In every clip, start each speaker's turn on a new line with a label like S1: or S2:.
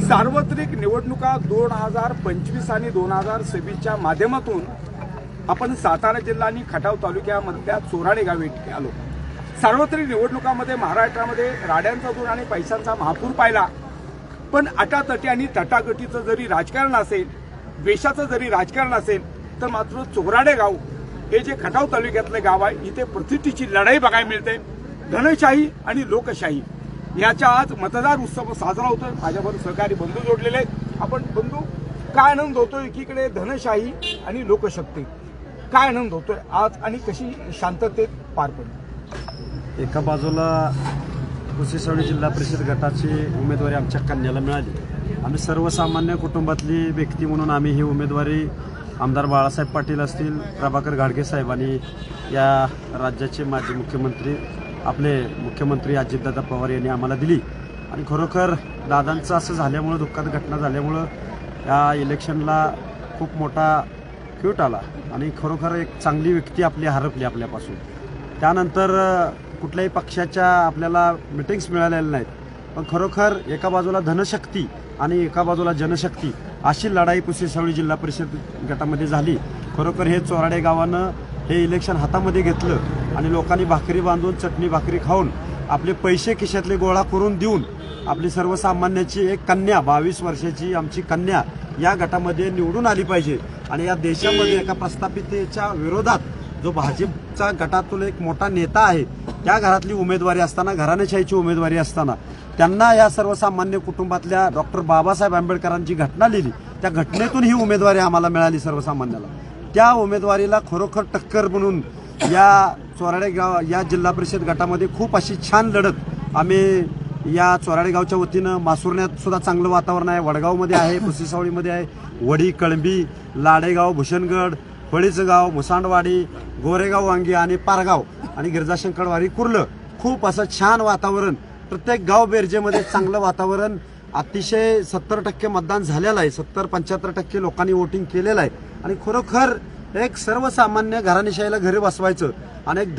S1: सार्वत्रिक निवडणुका 2025 आणि 2026च्या माध्यमातून आपण सातारा जिल्हा आणि खटाव तालुक्यामधल्या चोराडे गावी आलो। सार्वत्रिक निवडणुकामध्ये महाराष्ट्रामध्ये राड्यांचा दूर आणि पैशांचा महापूर पाहिला, पण अटातटी आणि तटागटीचं जरी राजकारण असेल, द्वेषाचं जरी राजकारण असेल, तर मात्र चोराडे गाव हे जे खटाव तालुक्यातले गाव आहे, इथे प्रतिष्ठेची लढाई बघायला मिळते। धनशाही आणि लोकशाही याचा आज मतदार उत्सव साजरा होतोय। माझ्याबरोबर सहकारी बंधू जोडलेले आहेत। आपण बंधू, काय आनंद होतोय एकीकडे धनशाही आणि लोकशक्ती, काय आनंद होतोय आज आणि कशी शांततेत पार पडली?
S2: एका बाजूला कुसेसावळी जिल्हा परिषद गटाची उमेदवारी आमच्या कन्याला मिळाली। आम्ही सर्वसामान्य कुटुंबातली व्यक्ती म्हणून आम्ही ही उमेदवारी आमदार बाळासाहेब पाटील असतील, प्रभाकर घाडगे साहेबांनी, या राज्याचे माजी मुख्यमंत्री आपले मुख्यमंत्री अजितदादा पवार यांनी आम्हाला दिली। आणि खरोखर दादांचं असं झाल्यामुळं, दुःखद घटना त्यामुळं या इलेक्शनला खूप मोठा फ्यूट आला आणि खरोखर एक चांगली व्यक्ती आपली हरपली आपल्यापासून। त्यानंतर कुठल्याही पक्षाच्या आपल्याला मिटिंग्स मिळालेल्या नाहीत, पण खरोखर एका बाजूला धनशक्ती आणि एका बाजूला जनशक्ती अशी लढाई कुसेसावळी जिल्हा परिषद गटामध्ये झाली। खरोखर हे चोराडे गावानं हे इलेक्शन हातामध्ये घेतलं आणि लोकांनी भाकरी बांधून, चटणी भाकरी खाऊन, आपले पैसे खिशातले गोळा करून देऊन आपली सर्वसामान्याची एक कन्या, 22 वर्षाची आमची कन्या या गटामध्ये निवडून आली पाहिजे। आणि या देशामध्ये एका प्रस्थापितेच्या विरोधात जो भाजपचा गटातून एक मोठा नेता आहे, त्या घरातली उमेदवारी असताना, घराणेशाहीची उमेदवारी असताना, त्यांना या सर्वसामान्य कुटुंबातल्या डॉक्टर बाबासाहेब आंबेडकरांची घटना लिहिली, त्या घटनेतून ही उमेदवारी आम्हाला मिळाली सर्वसामान्याला। त्या उमेदवारीला खरोखर टक्कर म्हणून या चोराडे गाव या जिल्हा परिषद गटामध्ये खूप अशी छान लढत आम्ही या चोराडे गावच्या वतीनं, मासुरण्यात सुद्धा चांगलं वातावरण आहे, वडगावमध्ये आहे, कुसेसावळीमध्ये आहे, वडी, कळंबी, लाडेगाव, भूषणगड, फळीचं गाव, मुसांडवाडी, गोरेगाव वांगी आणि पारगाव आणि गिरजाशंकरवाडी, कुर्लं, खूप असं छान वातावरण, प्रत्येक गाव बेरजेमध्ये चांगलं वातावरण, अतिशय 70% मतदान झालेलं आहे, 70-75% लोकांनी वोटिंग केलेलं आहे। आणि खरोखर एक सर्वसामान्य घराणेशाहीला घरी बसवायचं आणि एक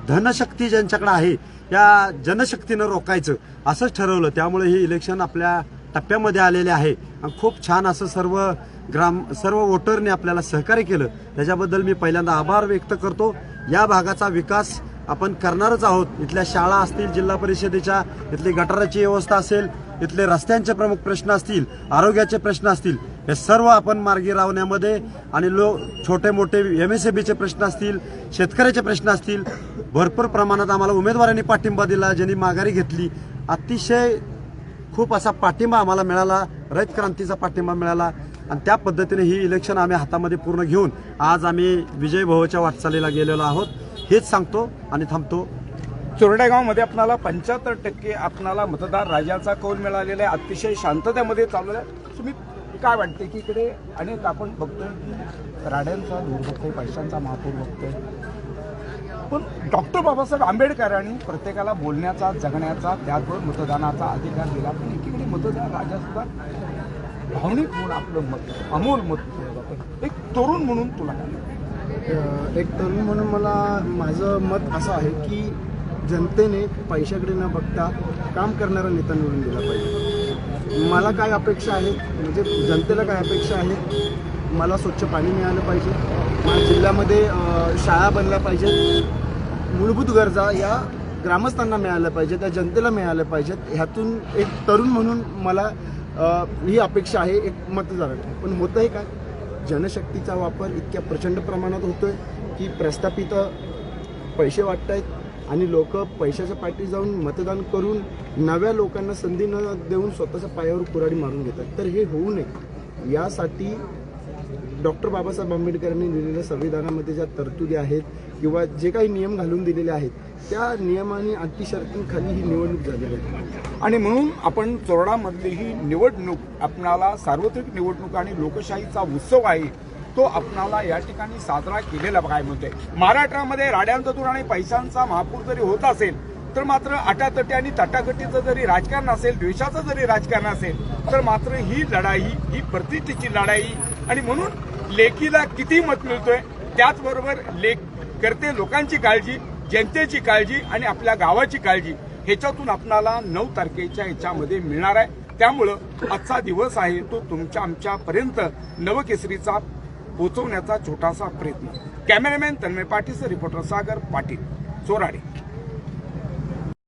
S2: धनशक्ती ज्यांच्याकडे आहे या जनशक्तीनं रोखायचं असंच ठरवलं। त्यामुळे हे इलेक्शन आपल्या टप्प्यामध्ये आलेले आहे आणि खूप छान असं सर्व वोटरने आपल्याला सहकार्य केलं, त्याच्याबद्दल मी पहिल्यांदा आभार व्यक्त करतो। या भागाचा विकास आपण करणारच आहोत। इथल्या शाळा असतील, जिल्हा परिषदेच्या इथली गटाराची व्यवस्था असेल, इथले रस्त्यांचे प्रमुख प्रश्न असतील, आरोग्याचे प्रश्न असतील, हे सर्व आपण मार्गी लावण्यामध्ये आणि छोटे मोठे MSMEचे प्रश्न असतील, शेतकऱ्याचे प्रश्न असतील, भरपूर प्रमाणात आम्हाला उमेदवारांनी पाठिंबा दिला, ज्यांनी माघारी घेतली, अतिशय खूप असा पाठिंबा आम्हाला मिळाला, रयत क्रांतीचा पाठिंबा मिळाला आणि त्या पद्धतीने ही इलेक्शन आम्ही हातामध्ये पूर्ण घेऊन आज आम्ही विजय भवच्या वाटचालीला गेलेलो आहोत। हेच सांगतो आणि थांबतो।
S1: चोराडे गावामध्ये आपल्याला 75% आपल्याला मतदार राजाचा कौल मिळालेला आहे, अतिशय शांततेमध्ये चाललेला आहे। तुम्ही काय वाटते की इकडे अनेक आपण बघतोय की राड्यांचा दूर बघतोय, पैशांचा महापूर बघतोय, पण डॉक्टर बाबासाहेब आंबेडकरांनी प्रत्येकाला बोलण्याचा, जगण्याचा, त्याचबरोबर मतदानाचा अधिकार दिला, पण एकीकडे मतदार राजा सुद्धा भावनिक म्हणून आपलं मत, अमोल मत दिलं जातं। एक तरुण म्हणून तुला
S3: एक तरुण म्हणून मला माझं मत असं आहे की जनतेने पैशाकडे न बघता काम करणारा नेता निवडून दिला पाहिजे। मला काय अपेक्षा आहेत, म्हणजे जनतेला काय अपेक्षा आहेत, मला स्वच्छ पाणी मिळालं पाहिजे, माझ्या जिल्ह्यामध्ये शाळा बनल्या पाहिजेत, मूलभूत गरजा या ग्रामस्थांना मिळाल्या पाहिजेत, त्या जनतेला मिळाल्या पाहिजेत। ह्यातून एक तरुण म्हणून मला ही अपेक्षा आहे एक मतदाराची। पण होतं आहे काय, जनशक्तीचा वापर इतक्या प्रचंड प्रमाणात होतोय की प्रस्थापित पैसे वाटत आहेत आणि लोक पैशाच्या पाठी जाऊन मतदान करून नव्या लोकांना संधी न देऊन स्वतःच्या पायावर कुऱ्हाडी मारून घेतात। तर हे होऊ नये यासाठी डॉक्टर बाबासाहेब आंबेडकरांनी दिलेल्या संविधानामध्ये ज्या तरतुदी आहेत किंवा जे काही नियम घालून दिलेले आहेत, त्या नियमाने अटी शर्तींखाली ही निवडणूक झालेली आहे।
S1: आणि म्हणून आपण चोराडामधली ही निवडणूक आपणाला सार्वत्रिक निवडणूक आणि लोकशाहीचा उत्सव आहे, तो आपणाला या ठिकाणी साजरा केलेला बघायला मिळतोय। महाराष्ट्रामध्ये राड्यांचा दूर आणि पैशांचा महापूर जरी होत असेल, तर मात्र अटातटी आणि तटागटीचं जरी राजकारण असेल, द्वेषाचं जरी राजकारण असेल, तर मात्र ही लढाई, ही प्रतिष्ठेची लढाई, आणि म्हणून लेकीला किती मत मिळतोय, त्याचबरोबर करते लोकांची काळजी, जनतेची काळजी आणि आपल्या गावाची काळजी, ह्याच्यातून आपणाला 9 तारखेच्या ह्याच्यामध्ये मिळणार आहे. त्यामुळं आजचा दिवस आहे तो तुमच्या आमच्यापर्यंत नवकेसरीचा पोहोचवण्याचा छोटासा प्रयत्न. Cameraman Tanmay Patil, reporter Sagar Patil, Chorade.